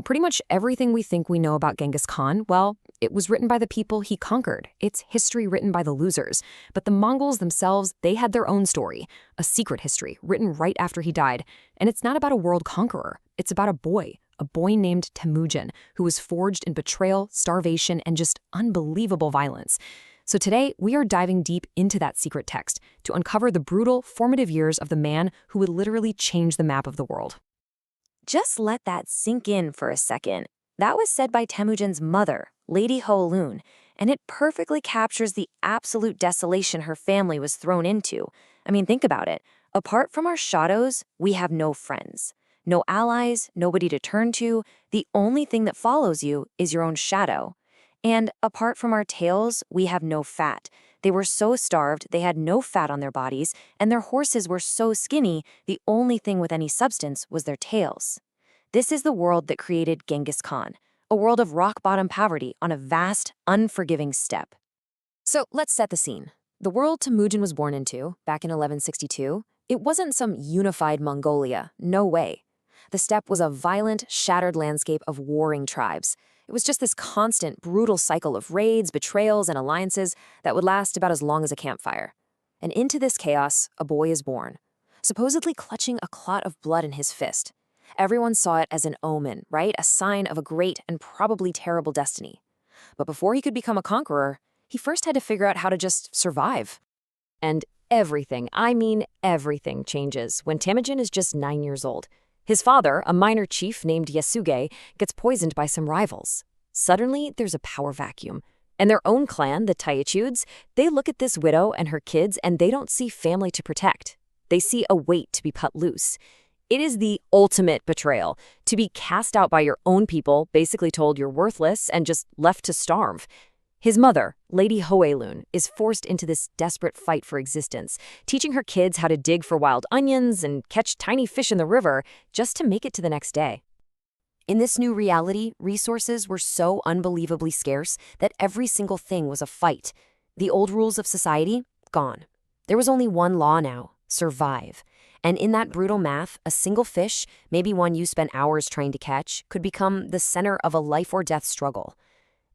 Pretty much everything we think we know about Genghis Khan, well, it was written by the people he conquered. It's history written by the losers. But the Mongols themselves, they had their own story, a secret history written right after he died. And it's not about a world conqueror. It's about a boy named Temüjin, who was forged in betrayal, starvation, and just unbelievable violence. So today, we are diving deep into that secret text to uncover the brutal, formative years of the man who would literally change the map of the world. Just let that sink in for a second. That was said by Temujin's mother, Lady Hoelun, and it perfectly captures the absolute desolation her family was thrown into. I mean, think about it. Apart from our shadows, we have no friends. No allies, nobody to turn to. The only thing that follows you is your own shadow. And apart from our tails, we have no fat. They were so starved, they had no fat on their bodies, and their horses were so skinny, the only thing with any substance was their tails. This is the world that created Genghis Khan, a world of rock-bottom poverty on a vast, unforgiving steppe. So let's set the scene. The world Temüjin was born into, back in 1162, it wasn't some unified Mongolia, no way. The steppe was a violent, shattered landscape of warring tribes. It was just this constant, brutal cycle of raids, betrayals, and alliances that would last about as long as a campfire. And into this chaos, a boy is born, supposedly clutching a clot of blood in his fist. Everyone saw it as an omen, right? A sign of a great and probably terrible destiny. But before he could become a conqueror, he first had to figure out how to just survive. And everything, I mean everything, changes when Temüjin is just 9 years old. His father, a minor chief named Yasuge, gets poisoned by some rivals. Suddenly, there's a power vacuum. And their own clan, the Temüjins, they look at this widow and her kids and they don't see family to protect. They see a weight to be cut loose. It is the ultimate betrayal, to be cast out by your own people, basically told you're worthless and just left to starve. His mother, Lady Hoelun, is forced into this desperate fight for existence, teaching her kids how to dig for wild onions and catch tiny fish in the river just to make it to the next day. In this new reality, resources were so unbelievably scarce that every single thing was a fight. The old rules of society, gone. There was only one law now: survive. And in that brutal math, a single fish, maybe one you spent hours trying to catch, could become the center of a life-or-death struggle.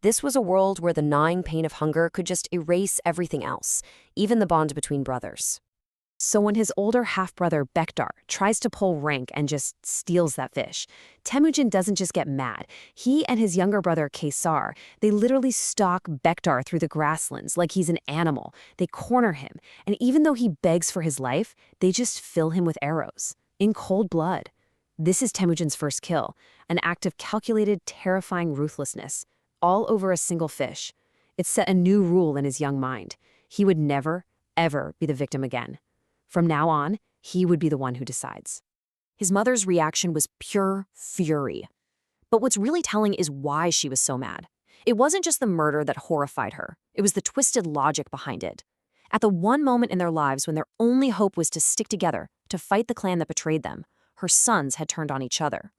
This was a world where the gnawing pain of hunger could just erase everything else, even the bond between brothers. So when his older half-brother Bektar tries to pull rank and just steals that fish, Temüjin doesn't just get mad. He and his younger brother Kaysar, they literally stalk Bektar through the grasslands like he's an animal. They corner him, and even though he begs for his life, they just fill him with arrows, in cold blood. This is Temüjin's first kill, an act of calculated, terrifying ruthlessness, all over a single fish. It set a new rule in his young mind. He would never, ever be the victim again. From now on, he would be the one who decides. His mother's reaction was pure fury. But what's really telling is why she was so mad. It wasn't just the murder that horrified her. It was the twisted logic behind it. At the one moment in their lives when their only hope was to stick together, to fight the clan that betrayed them, her sons had turned on each other.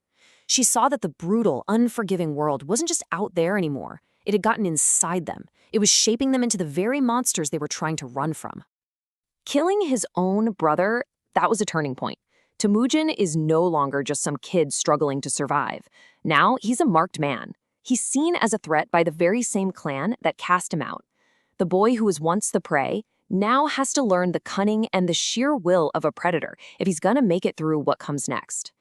She saw that the brutal, unforgiving world wasn't just out there anymore. It had gotten inside them. It was shaping them into the very monsters they were trying to run from. Killing his own brother, that was a turning point. Temüjin is no longer just some kid struggling to survive. Now he's a marked man. He's seen as a threat by the very same clan that cast him out. The boy who was once the prey now has to learn the cunning and the sheer will of a predator if he's gonna make it through what comes next.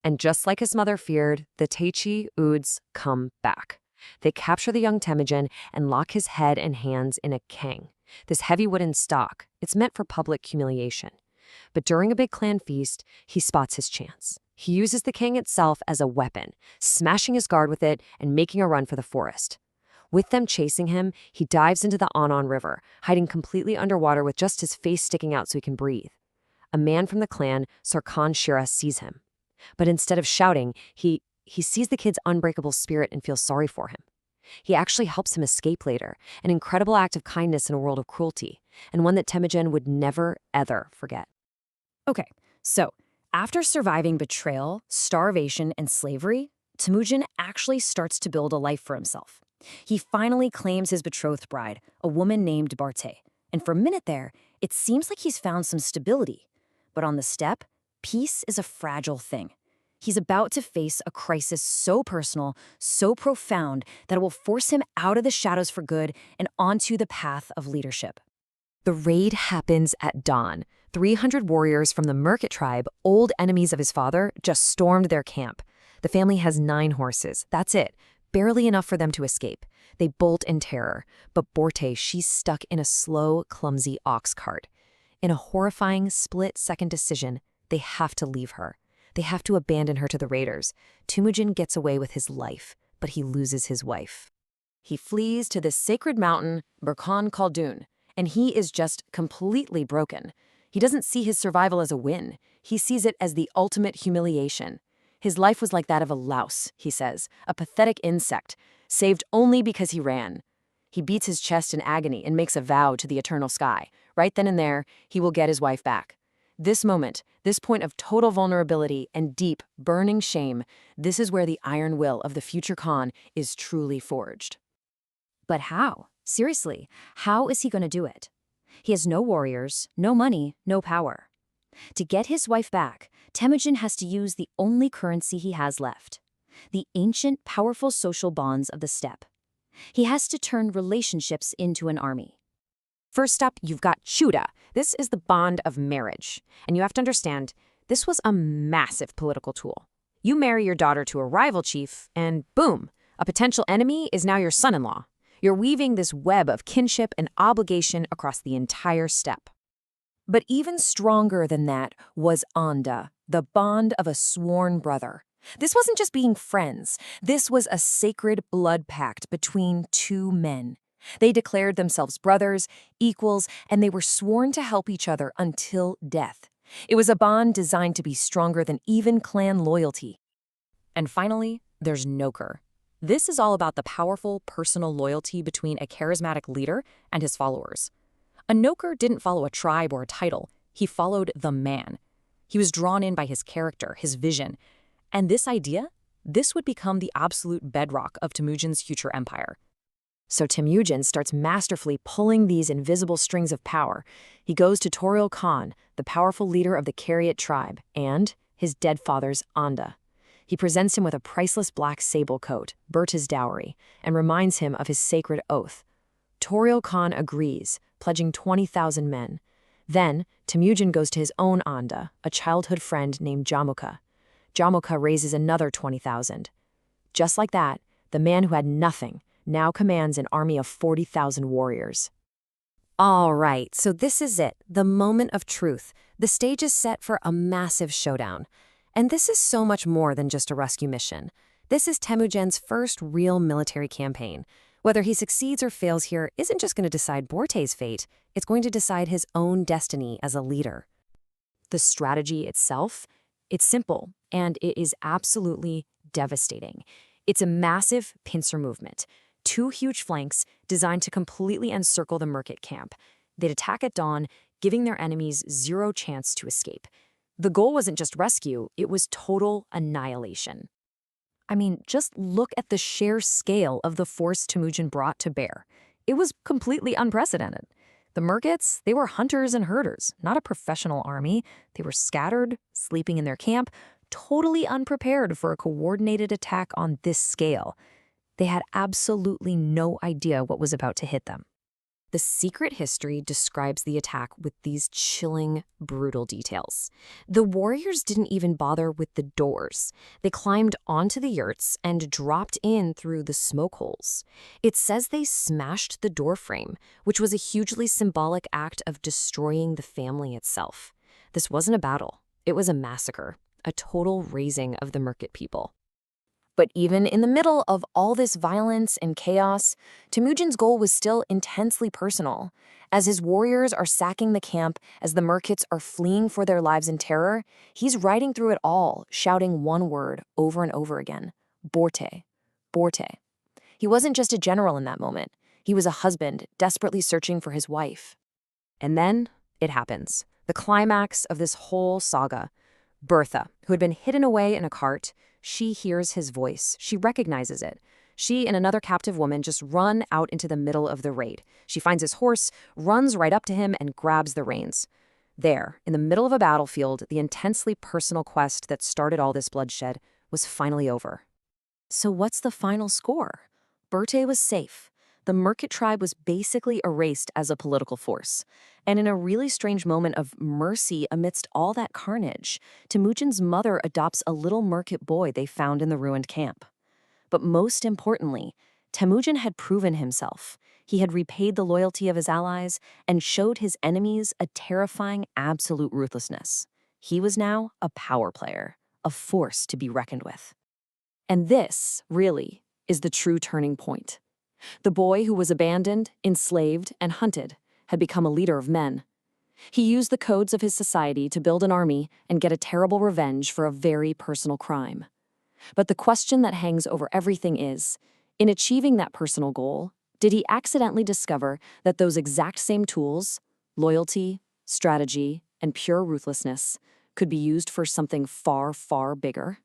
And just like his mother feared, the Temüjins come back. They capture the young Temüjin and lock his head and hands in a kang, this heavy wooden stock. It's meant for public humiliation. But during a big clan feast, he spots his chance. He uses the kang itself as a weapon, smashing his guard with it and making a run for the forest. With them chasing him, he dives into the Anon River, hiding completely underwater with just his face sticking out so he can breathe. A man from the clan, Sarkhan Shira, sees him. But instead of shouting, he sees the kid's unbreakable spirit and feels sorry for him. He actually helps him escape later, an incredible act of kindness in a world of cruelty, and one that Temüjin would never, ever forget. Okay, so after surviving betrayal, starvation, and slavery, Temüjin actually starts to build a life for himself. He finally claims his betrothed bride, a woman named Barte, and for a minute there, it seems like he's found some stability. But on the steppe, peace is a fragile thing. He's about to face a crisis so personal, so profound, that it will force him out of the shadows for good and onto the path of leadership. The raid happens at dawn. 300 warriors from the Merkit tribe, old enemies of his father, just stormed their camp. The family has 9 horses. That's it. Barely enough for them to escape. They bolt in terror. But Borte, she's stuck in a slow, clumsy ox cart. In a horrifying split-second decision, they have to leave her. They have to abandon her to the raiders. Temüjin gets away with his life, but he loses his wife. He flees to this sacred mountain, Burkhan Khaldun, and he is just completely broken. He doesn't see his survival as a win. He sees it as the ultimate humiliation. His life was like that of a louse, he says, a pathetic insect, saved only because he ran. He beats his chest in agony and makes a vow to the eternal sky. Right then and there, he will get his wife back. This moment, this point of total vulnerability and deep, burning shame, this is where the iron will of the future Khan is truly forged. But how? Seriously, how is he going to do it? He has no warriors, no money, no power. To get his wife back, Temüjin has to use the only currency he has left, the ancient, powerful social bonds of the steppe. He has to turn relationships into an army. First up, you've got Chuda. This is the bond of marriage. And you have to understand, this was a massive political tool. You marry your daughter to a rival chief, and boom, a potential enemy is now your son-in-law. You're weaving this web of kinship and obligation across the entire steppe. But even stronger than that was Anda, the bond of a sworn brother. This wasn't just being friends. This was a sacred blood pact between 2 men. They declared themselves brothers, equals, and they were sworn to help each other until death. It was a bond designed to be stronger than even clan loyalty. And finally, there's Noker. This is all about the powerful personal loyalty between a charismatic leader and his followers. A Noker didn't follow a tribe or a title. He followed the man. He was drawn in by his character, his vision. And this idea, this would become the absolute bedrock of Temüjin's future empire. So Temüjin starts masterfully pulling these invisible strings of power. He goes to Toryal Khan, the powerful leader of the Kariot tribe, and his dead father's Anda. He presents him with a priceless black sable coat, Berta's dowry, and reminds him of his sacred oath. Toryal Khan agrees, pledging 20,000 men. Then, Temüjin goes to his own Anda, a childhood friend named Jamuka. Jamuka raises another 20,000. Just like that, the man who had nothing now commands an army of 40,000 warriors. All right, so this is it, the moment of truth. The stage is set for a massive showdown. And this is so much more than just a rescue mission. This is Temüjin's first real military campaign. Whether he succeeds or fails here isn't just going to decide Borte's fate, it's going to decide his own destiny as a leader. The strategy itself, it's simple, and it is absolutely devastating. It's a massive pincer movement. 2 huge flanks designed to completely encircle the Merkit camp. They'd attack at dawn, giving their enemies 0 chance to escape. The goal wasn't just rescue, it was total annihilation. I mean, just look at the sheer scale of the force Temüjin brought to bear. It was completely unprecedented. The Merkits, they were hunters and herders, not a professional army. They were scattered, sleeping in their camp, totally unprepared for a coordinated attack on this scale. They had absolutely no idea what was about to hit them. The secret history describes the attack with these chilling, brutal details. The warriors didn't even bother with the doors. They climbed onto the yurts and dropped in through the smoke holes. It says they smashed the doorframe, which was a hugely symbolic act of destroying the family itself. This wasn't a battle. It was a massacre, a total razing of the Merkit people. But even in the middle of all this violence and chaos, Temüjin's goal was still intensely personal. As his warriors are sacking the camp, as the Merkits are fleeing for their lives in terror, he's riding through it all, shouting one word over and over again: Borte, Borte. He wasn't just a general in that moment. He was a husband, desperately searching for his wife. And then it happens. The climax of this whole saga. Bertha, who had been hidden away in a cart, she hears his voice. She recognizes it. She and another captive woman just run out into the middle of the raid. She finds his horse, runs right up to him, and grabs the reins. There, in the middle of a battlefield, the intensely personal quest that started all this bloodshed was finally over. So what's the final score? Bertay was safe. The Merkit tribe was basically erased as a political force. And in a really strange moment of mercy amidst all that carnage, Temüjin's mother adopts a little Merkit boy they found in the ruined camp. But most importantly, Temüjin had proven himself. He had repaid the loyalty of his allies and showed his enemies a terrifying absolute ruthlessness. He was now a power player, a force to be reckoned with. And this, really, is the true turning point. The boy who was abandoned, enslaved, and hunted had become a leader of men. He used the codes of his society to build an army and get a terrible revenge for a very personal crime. But the question that hangs over everything is, in achieving that personal goal, did he accidentally discover that those exact same tools, loyalty, strategy, and pure ruthlessness, could be used for something far, far bigger?